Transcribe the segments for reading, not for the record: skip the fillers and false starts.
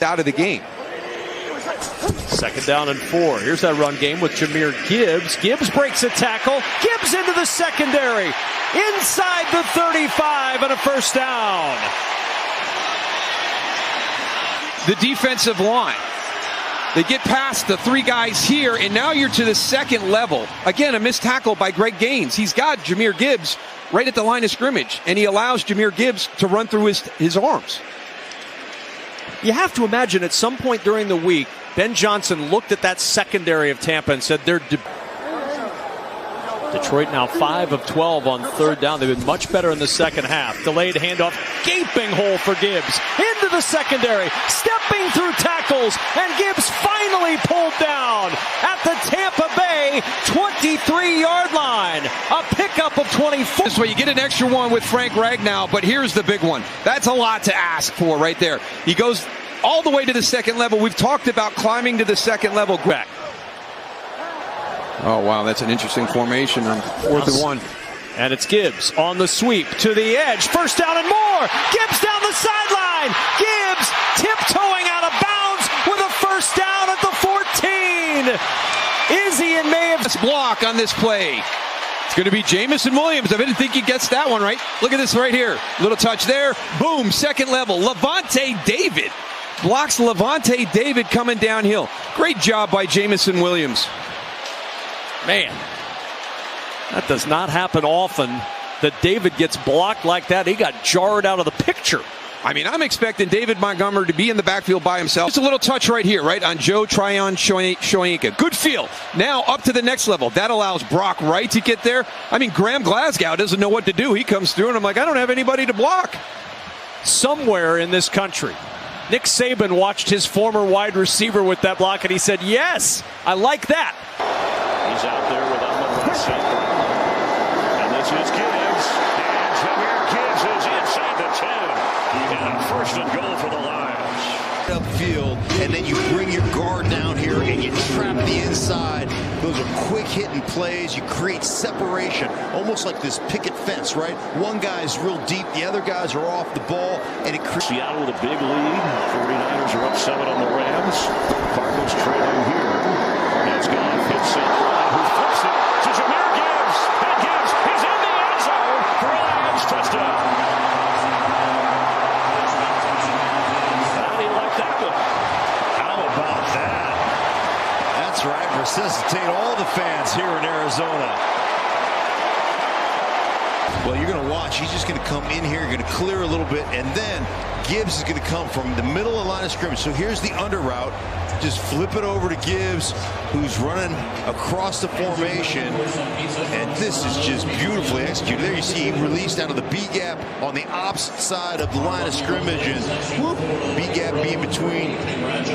out of the game. 2nd down and 4. Here's that run game with Jahmyr Gibbs. Gibbs breaks a tackle. Gibbs into the secondary. Inside the 35 and a 1st down. The defensive line. They get past the 3 guys here, and now you're to the 2nd level. Again, a missed tackle by Greg Gaines. He's got Jahmyr Gibbs right at the line of scrimmage, and he allows Jahmyr Gibbs to run through his arms. You have to imagine at some point during the week, Ben Johnson looked at that secondary of Tampa and said they're Detroit now 5 of 12 on 3rd down. They've been much better in the second half. Delayed handoff, gaping hole for Gibbs. Into the secondary, stepping through tackles, and Gibbs finally pulled down at the Tampa Bay 23-yard line. A pickup of 24. This way you get an extra one with Frank Ragnow, but here's the big one. That's a lot to ask for right there. He goes all the way to the 2nd level. We've talked about climbing to the 2nd level. Back. Oh, wow, that's an interesting formation on 4th and 1. And it's Gibbs on the sweep to the edge. 1st down and more. Gibbs down the sideline. Gibbs tiptoeing out of bounds with a 1st down at the 14. Izzy and May have this block on this play. It's going to be Jamison Williams. I didn't think he gets that one right. Look at this right here. Little touch there. Boom, 2nd level. Levante David blocks Levante David coming downhill. Great job by Jamison Williams. Man, that does not happen often that David gets blocked like that. He got jarred out of the picture. I mean, I'm expecting David Montgomery to be in the backfield by himself. Just a little touch right here, right, on Joe Tryon-Shoyinka. Good feel. Now up to the next level. That allows Brock Wright to get there. I mean, Graham Glasgow doesn't know what to do. He comes through, and I'm like, I don't have anybody to block. Somewhere in this country, Nick Saban watched his former wide receiver with that block, and he said, yes, I like that. He's out there with Amon-Ra and this is Gibbs. And Jahmyr Gibbs is inside the 10. And a 1st and goal for the Lions. Upfield, and then you bring your guard down here and you trap the inside. Those are quick hitting plays. You create separation, almost like this picket fence, right? One guy's real deep, the other guys are off the ball, and it creates. Seattle with a big lead. 49ers are up 7 on the Rams. Cardinals trailing here. It's gone. Hits it. Who flips it to Jahmyr Gibbs. And Gibbs is in the end zone for a Lions touchdown. How do you like that one? How about that? That's right. Resuscitate all the fans here in Arizona. Well, you're going to watch. He's just going to come in here. You're going to clear a little bit, and then Gibbs is going to come from the middle of the line of scrimmage. So here's the under route. Just flip it over to Gibbs, who's running across the formation. And this is just beautifully executed. There you see he released out of the B-gap on the opposite side of the line of scrimmage. And whoop, B-gap being between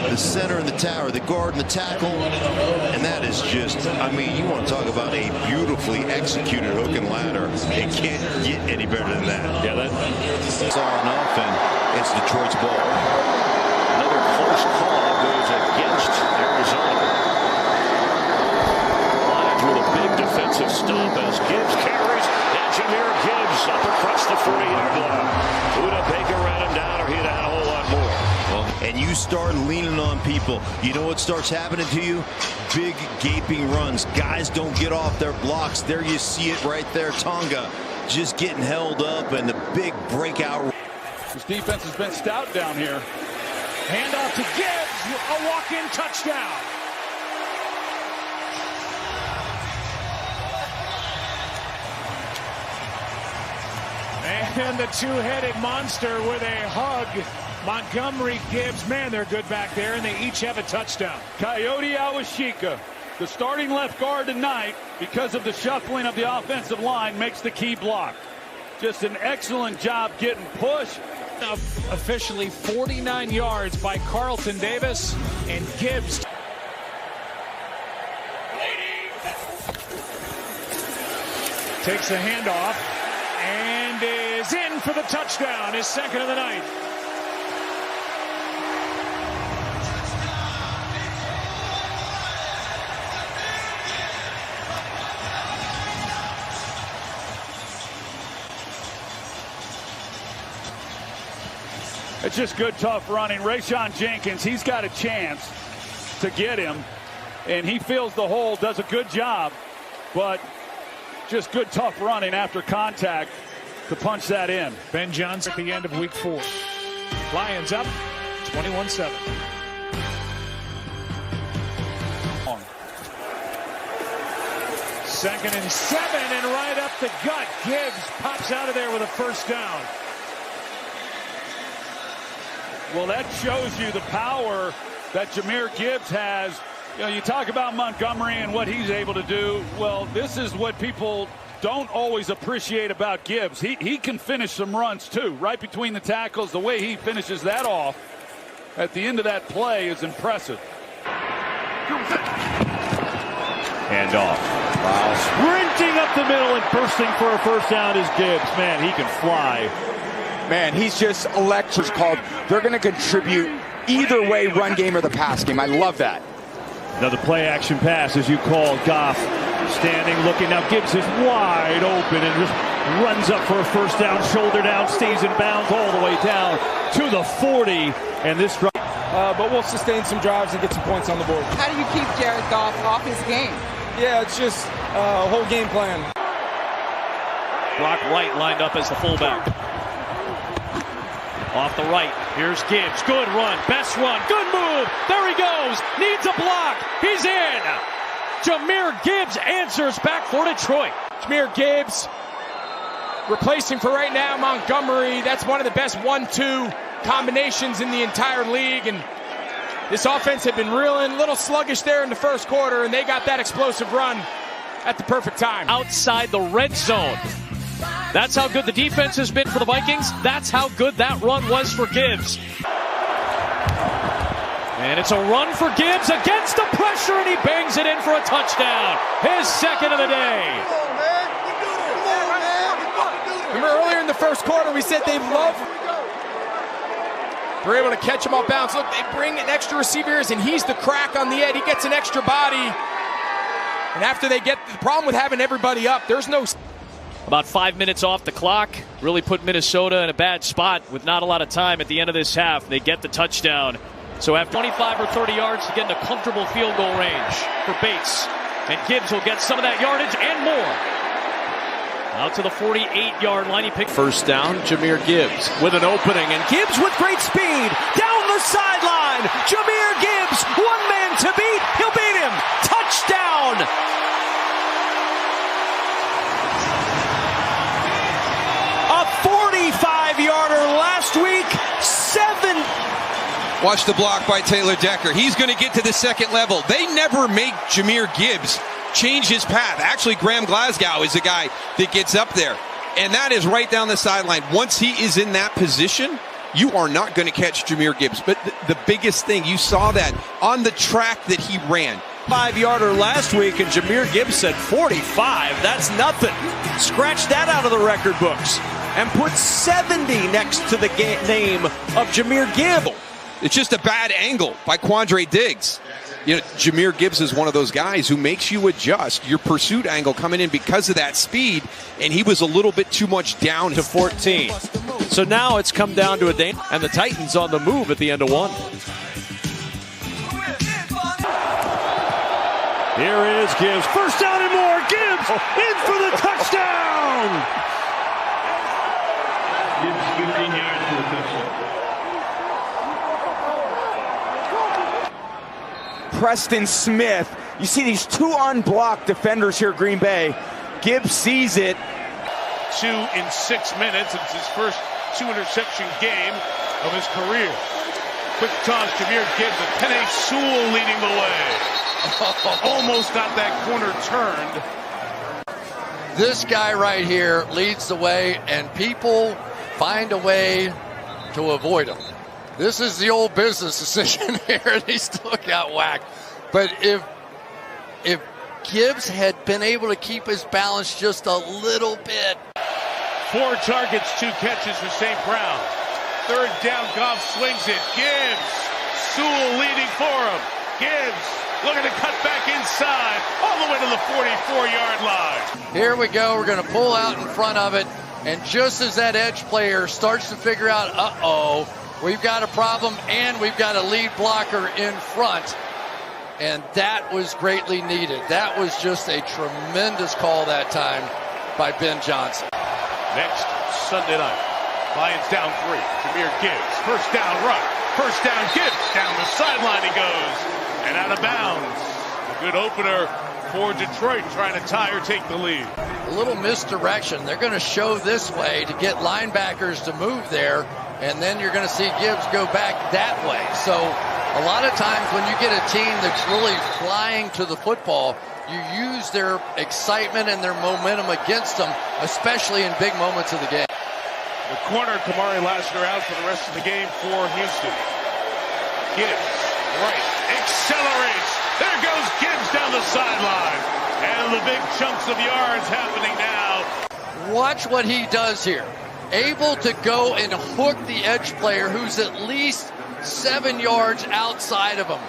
the center and the tower, the guard and the tackle. And that is just, I mean, you want to talk about a beautifully executed hook and ladder. It can't get any better than that. Yeah, that's all enough, and it's Detroit's ball. Another close call goes against Arizona. Lions with a big defensive stop as Gibbs carries, and Jahmyr Gibbs up across the 40-yard line. Buda Baker ran him down, or he'd had a whole lot more. And you start leaning on people. You know what starts happening to you? Big gaping runs. Guys don't get off their blocks. There you see it right there. Tonga just getting held up, and the big breakout. This defense has been stout down here. Handoff to Gibbs, a walk-in touchdown. And the two-headed monster with a hug. Montgomery, Gibbs, man, they're good back there, and they each have a touchdown. Coyote Awashika, the starting left guard tonight, because of the shuffling of the offensive line, makes the key block. Just an excellent job getting pushed. Officially 49 yards by Carlton Davis, and Gibbs takes the handoff and is in for the touchdown, his 2nd of the night. It's just good, tough running. Rayshon Jenkins, he's got a chance to get him, and he fills the hole, does a good job, but just good, tough running after contact to punch that in. Ben Johnson at the end of week 4. Lions up 21-7. 2nd and 7, and right up the gut. Gibbs pops out of there with a first down. Well, that shows you the power that Jahmyr Gibbs has. You know, you talk about Montgomery and what he's able to do. Well, this is what people don't always appreciate about Gibbs. He can finish some runs, too, right between the tackles. The way he finishes that off at the end of that play is impressive. Hand off. Wow. Sprinting up the middle and bursting for a first down is Gibbs. Man, he can fly. Man, he's just electric. Called. They're going to contribute either way, run game or the pass game. I love that. Another play action pass, as you call. Goff standing, looking. Now Gibbs is wide open and just runs up for a first down, shoulder down, stays in bounds all the way down to the 40. And this drive. But we'll sustain some drives and get some points on the board. How do you keep Jared Goff off his game? Yeah, it's just a whole game plan. Brock Wright lined up as the fullback. Off the right, here's Gibbs. Good run, best run, good move. There he goes, needs a block. He's in. Jahmyr Gibbs answers back for Detroit. Jahmyr Gibbs replacing for right now Montgomery. That's one of the best 1-2 combinations in the entire league. And this offense had been reeling, a little sluggish there in the first quarter, and they got that explosive run at the perfect time. Outside the red zone. That's how good the defense has been for the Vikings. That's how good that run was for Gibbs. And it's a run for Gibbs against the pressure, and he bangs it in for a touchdown. His second of the day. Remember earlier in the first quarter, we said they love. They're able to catch him off bounds. Look, they bring in extra receivers, and he's the crack on the edge. He gets an extra body. And after they get the problem with having everybody up, there's no. About 5 minutes off the clock. Really put Minnesota in a bad spot with not a lot of time at the end of this half. They get the touchdown. So after 25 or 30 yards to get in a comfortable field goal range for Bates. And Gibbs will get some of that yardage and more. Out to the 48-yard line. He picked First down, Jahmyr Gibbs with an opening, and Gibbs with great speed down the sideline. Jahmyr Gibbs, one man to beat. He'll beat him. Touchdown. A 45-yarder last week. 7. Watch the block by Taylor Decker. He's going to get to the second level. They never make Jahmyr Gibbs change his path. Actually, Graham Glasgow is the guy that gets up there. And that is right down the sideline. Once he is in that position, you are not going to catch Jahmyr Gibbs. But the biggest thing, you saw that on the track that he ran. 5-yarder last week, and Jahmyr Gibbs said 45. That's nothing. Scratch that out of the record books and put 70 next to the name of Jahmyr Gibbs. It's just a bad angle by Quandre Diggs. You know, Jahmyr Gibbs is one of those guys who makes you adjust your pursuit angle coming in because of that speed, and he was a little bit too much down to 14. So now it's come down to a day, and the Titans on the move at the end of one. Here is Gibbs. First down and more. Gibbs in for the touchdown. Gibbs 15 yards for the touchdown. Preston Smith. You see these 2 unblocked defenders here at Green Bay. Gibbs sees it. 2 in 6 minutes. It's his first 2-interception game of his career. Quick toss, Jahmyr Gibbs, a Penei Sewell leading the way. Almost got that corner turned. This guy right here leads the way, and people find a way to avoid him. This is the old business decision here, and he still got whacked. But if Gibbs had been able to keep his balance just a little bit. 4 targets, 2 catches for St. Brown. Third down, Goff swings it. Gibbs, Sewell leading for him. Gibbs looking to cut back inside, all the way to the 44-yard line. Here we go. We're going to pull out in front of it. And just as that edge player starts to figure out, uh-oh, we've got a problem, and we've got a lead blocker in front. And that was greatly needed. That was just a tremendous call that time by Ben Johnson. Next Sunday night, Lions down 3. Jahmyr Gibbs, first down run. First down, Gibbs. Down the sideline he goes. And out of bounds. A good opener for Detroit, trying to tie or take the lead. A little misdirection. They're going to show this way to get linebackers to move there, and then you're going to see Gibbs go back that way. So a lot of times when you get a team that's really flying to the football, you use their excitement and their momentum against them, especially in big moments of the game. The corner, Kamari Lassiter, out for the rest of the game for Houston. Gibbs, right, accelerates. There goes Gibbs down the sideline. And the big chunks of yards happening now. Watch what he does here. Able to go and hook the edge player who's at least 7 yards outside of him.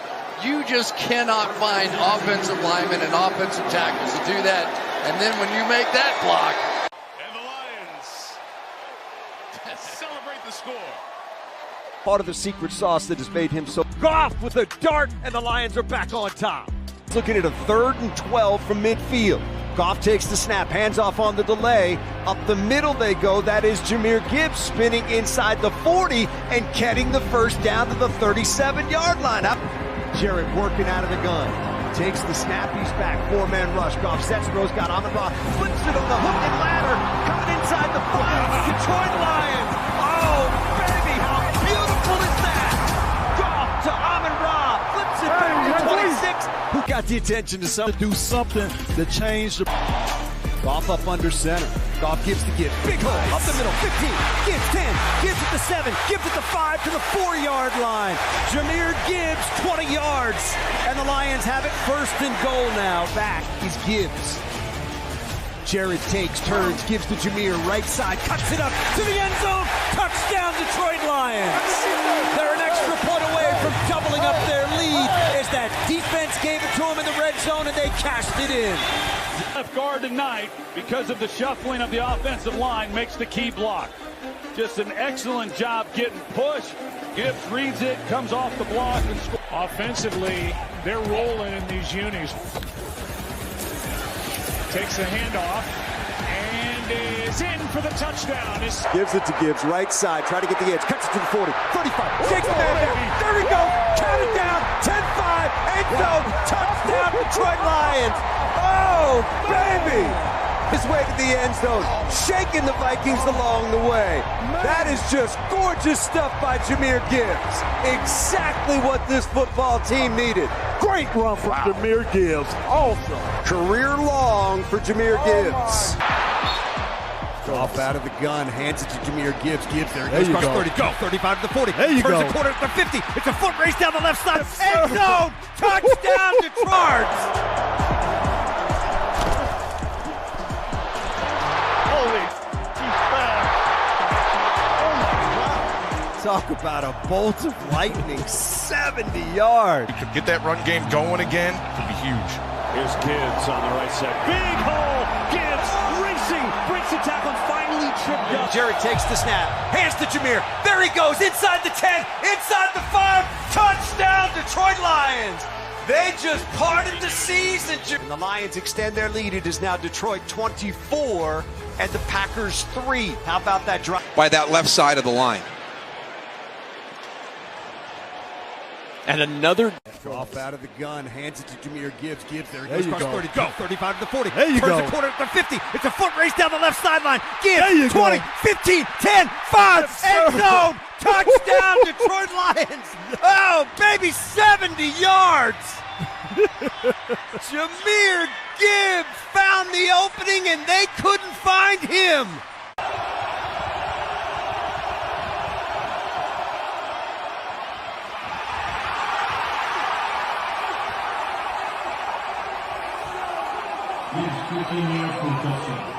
You just cannot find offensive linemen and offensive tackles to do that. And then when you make that block. And the Lions celebrate the score. Part of the secret sauce that has made him so. Goff with a dart, and the Lions are back on top. Looking at a 3rd and 12 from midfield. Goff takes the snap, hands off on the delay. Up the middle they go. That is Jahmyr Gibbs spinning inside the 40 and getting the first down to the 37-yard line. Up. Jarrett working out of the gun. Takes the snap, he's back. 4-man rush. Goff sets, Rose got Amon-Ra, flips it on the hook and ladder. Coming inside the 5. Detroit Lions. Oh, baby, how beautiful is that? Goff to Amon-Ra, flips it back to 26. Who got the attention to do something to change the. Goff up under center. Goff gives to Gibbs. Big hole up the middle. 15. Gibbs 10. Gibbs at the 7. Gibbs at the 5 to the 4-yard line. Jahmyr Gibbs 20 yards. And the Lions have it 1st and goal now. Back is Gibbs. Jared takes, turns, gives to Jahmyr. Right side. Cuts it up to the end zone. Touchdown Detroit Lions. They're an extra point away from doubling up their lead as that defense gave it to them in the red zone and they cashed it in. Left guard tonight, because of the shuffling of the offensive line, makes the key block. Just an excellent job getting pushed. Gibbs reads it, comes off the block, and scores. Offensively, they're rolling in these unis. Takes the handoff and is in for the touchdown. Gives it to Gibbs, right side, try to get the edge, cuts it to the 40, 35, takes the man down, there we go, count it down, 10-5, end zone, touchdown Detroit Lions. Oh, baby! His way to the end zone, shaking the Vikings along the way. That is just gorgeous stuff by Jahmyr Gibbs. Exactly what this football team needed. Great run from Jahmyr Gibbs. Awesome. Career long for Jahmyr Gibbs. Off out of the gun, hands it to Jahmyr Gibbs. Gibbs there. He goes 30, go. 35 to the 40. There you go. Turns the corner to the 50. It's a foot race down the left side. End zone. Touchdown Detroit. Talk about a bolt of lightning, 70 yards. You could get that run game going again, it would be huge. Here's Gibbs on the right side. Big hole! Gibbs racing, breaks the tackle, and finally tripped up. Jared takes the snap, hands to Jahmyr. There he goes, inside the 10, inside the 5. Touchdown, Detroit Lions. They just parted the seas. And the Lions extend their lead. It is now Detroit 24 and the Packers 3. How about that drive? By that left side of the line. And another. Off out of the gun, hands it to Jahmyr Gibbs. Gibbs there. There He you goes, go. 30, go. 35 to the 40. There you Turns go. the corner to the 50. It's a foot race down the left sideline. Gibbs, There you 20, go. 15, 10, 5, end zone. Touchdown, Detroit Lions. Oh, baby, 70 yards. Jahmyr Gibbs found the opening and they couldn't find him. Yes, 15-yard concussion.